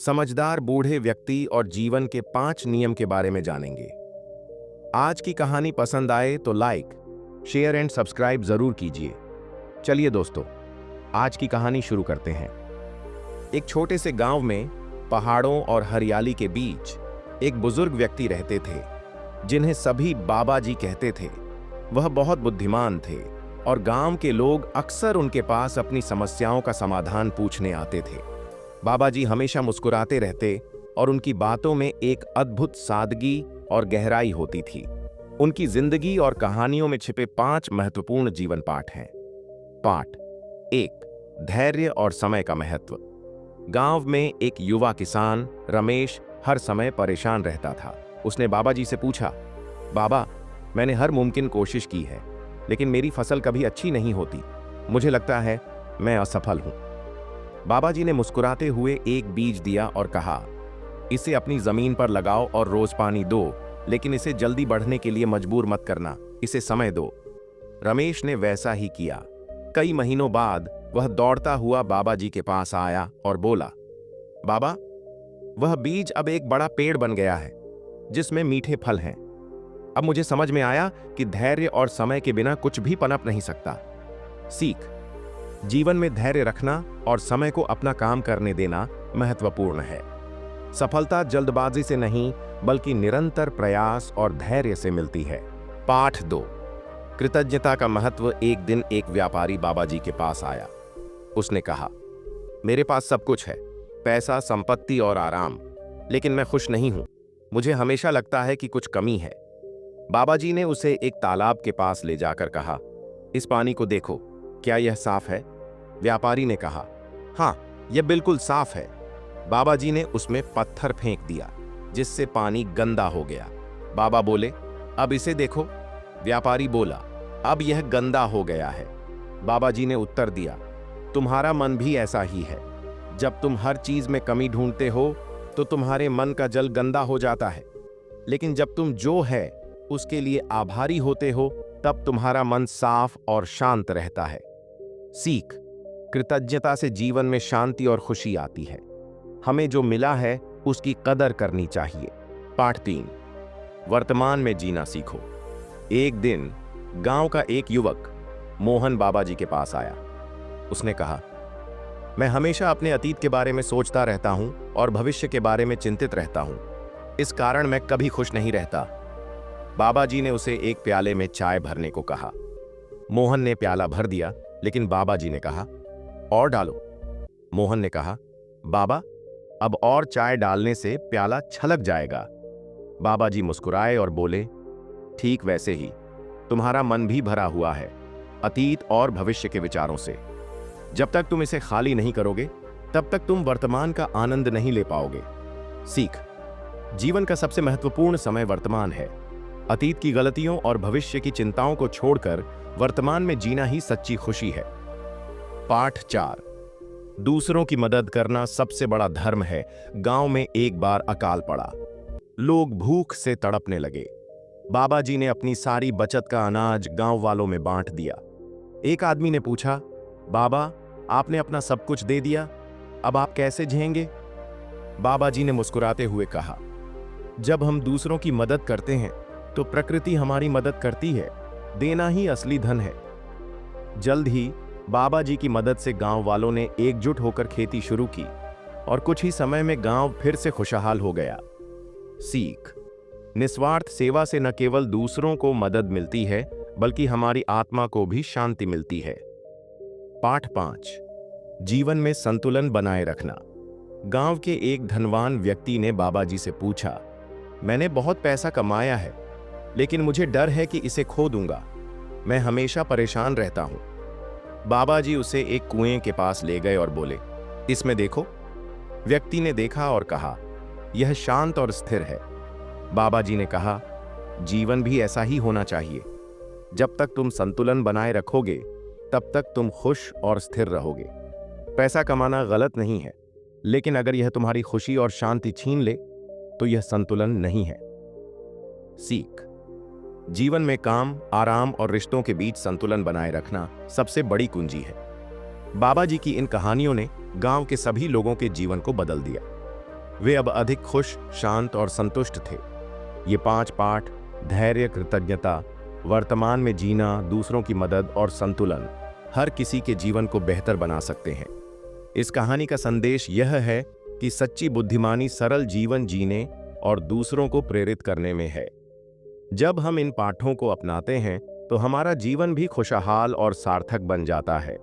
समझदार बूढ़े व्यक्ति और जीवन के 5 नियम के बारे में जानेंगे। आज की कहानी पसंद आए तो लाइक, शेयर एंड सब्सक्राइब जरूर कीजिए। चलिए दोस्तों, आज की कहानी शुरू करते हैं। एक छोटे से गांव में पहाड़ों और हरियाली के बीच एक बुजुर्ग व्यक्ति रहते थे, जिन्हें सभी बाबा जी कहते थे। वह बहुत बुद्धिमान थे और गांव के लोग अक्सर उनके पास अपनी समस्याओं का समाधान पूछने आते थे। बाबा जी हमेशा मुस्कुराते रहते और उनकी बातों में एक अद्भुत सादगी और गहराई होती थी। उनकी जिंदगी और कहानियों में छिपे 5 महत्वपूर्ण जीवन पाठ हैं। पाठ 1, धैर्य और समय का महत्व। गांव में एक युवा किसान रमेश हर समय परेशान रहता था। उसने बाबा जी से पूछा, बाबा, मैंने हर मुमकिन कोशिश की है, लेकिन मेरी फसल कभी अच्छी नहीं होती। मुझे लगता है मैं असफल हूं। बाबा जी ने मुस्कुराते हुए एक बीज दिया और कहा, इसे अपनी जमीन पर लगाओ और रोज पानी दो, लेकिन इसे जल्दी बढ़ने के लिए मजबूर मत करना, इसे समय दो। रमेश ने वैसा ही किया। कई महीनों बाद वह दौड़ता हुआ बाबा जी के पास आया और बोला, बाबा, वह बीज अब एक बड़ा पेड़ बन गया है, जिसमें मीठे फल हैं। अब मुझे समझ में आया कि धैर्य और समय के बिना कुछ भी पनप नहीं सकता। सीख: जीवन में धैर्य रखना और समय को अपना काम करने देना महत्वपूर्ण है। सफलता जल्दबाजी से नहीं, बल्कि निरंतर प्रयास और धैर्य से मिलती है। पाठ 2, कृतज्ञता का महत्व। एक दिन एक व्यापारी बाबा जी के पास आया। उसने कहा, मेरे पास सब कुछ है, पैसा, संपत्ति और आराम, लेकिन मैं खुश नहीं हूं। मुझे हमेशा लगता है कि कुछ कमी है। बाबा जी ने उसे एक तालाब के पास ले जाकर कहा, इस पानी को देखो, क्या यह साफ है? व्यापारी ने कहा, हाँ, यह बिल्कुल साफ है। बाबा जी ने उसमें पत्थर फेंक दिया, जिससे पानी गंदा हो गया। बाबा बोले, अब इसे देखो। व्यापारी बोला, अब यह गंदा हो गया है। बाबा जी ने उत्तर दिया, तुम्हारा मन भी ऐसा ही है। जब तुम हर चीज में कमी ढूंढते हो तो तुम्हारे मन का जल गंदा हो जाता है, लेकिन जब तुम जो है उसके लिए आभारी होते हो, तब तुम्हारा मन साफ और शांत रहता है। सीख: कृतज्ञता से जीवन में शांति और खुशी आती है। हमें जो मिला है उसकी कदर करनी चाहिए। पाठ 3, वर्तमान में जीना सीखो। एक दिन गांव का एक युवक मोहन बाबा जी के पास आया। उसने कहा, मैं हमेशा अपने अतीत के बारे में सोचता रहता हूं और भविष्य के बारे में चिंतित रहता हूं। इस कारण मैं कभी खुश नहीं रहता। बाबा जी ने उसे एक प्याले में चाय भरने को कहा। मोहन ने प्याला भर दिया, लेकिन बाबा जी ने कहा, और डालो। मोहन ने कहा, बाबा, अब और चाय डालने से प्याला छलक जाएगा। बाबा जी मुस्कुराए और बोले, ठीक वैसे ही तुम्हारा मन भी भरा हुआ है, अतीत और भविष्य के विचारों से। जब तक तुम इसे खाली नहीं करोगे, तब तक तुम वर्तमान का आनंद नहीं ले पाओगे। सीख: जीवन का सबसे महत्वपूर्ण समय वर्तमान है। अतीत की गलतियों और भविष्य की चिंताओं को छोड़कर वर्तमान में जीना ही सच्ची खुशी है। पाठ 4, दूसरों की मदद करना सबसे बड़ा धर्म है। गांव में एक बार अकाल पड़ा। लोग भूख से तड़पने लगे। बाबा जी ने अपनी सारी बचत का अनाज गांव वालों में बांट दिया। एक आदमी ने पूछा, बाबा, आपने अपना सब कुछ दे दिया, अब आप कैसे जिएंगे? बाबा जी ने मुस्कुराते हुए कहा, जब हम दूसरों की मदद करते हैं तो प्रकृति हमारी मदद करती है। देना ही असली धन है। जल्द ही बाबा जी की मदद से गांव वालों ने एकजुट होकर खेती शुरू की और कुछ ही समय में गांव फिर से खुशहाल हो गया। सीख: निस्वार्थ सेवा से न केवल दूसरों को मदद मिलती है, बल्कि हमारी आत्मा को भी शांति मिलती है। पाठ 5, जीवन में संतुलन बनाए रखना। गांव के एक धनवान व्यक्ति ने बाबा जी से पूछा, मैंने बहुत पैसा कमाया है, लेकिन मुझे डर है कि इसे खो दूंगा। मैं हमेशा परेशान रहता हूं। बाबा जी उसे एक कुएं के पास ले गए और बोले, इसमें देखो। व्यक्ति ने देखा और कहा, यह शांत और स्थिर है। बाबा जी ने कहा, जीवन भी ऐसा ही होना चाहिए। जब तक तुम संतुलन बनाए रखोगे, तब तक तुम खुश और स्थिर रहोगे। पैसा कमाना गलत नहीं है, लेकिन अगर यह तुम्हारी खुशी और शांति छीन ले, तो यह संतुलन नहीं है। सीख: जीवन में काम, आराम और रिश्तों के बीच संतुलन बनाए रखना सबसे बड़ी कुंजी है। बाबा जी की इन कहानियों ने गांव के सभी लोगों के जीवन को बदल दिया। वे अब अधिक खुश, शांत और संतुष्ट थे। ये 5 पाठ धैर्य, कृतज्ञता, वर्तमान में जीना, दूसरों की मदद और संतुलन हर किसी के जीवन को बेहतर बना सकते हैं। इस कहानी का संदेश यह है कि सच्ची बुद्धिमानी सरल जीवन जीने और दूसरों को प्रेरित करने में है। जब हम इन पाठों को अपनाते हैं तो हमारा जीवन भी खुशहाल और सार्थक बन जाता है।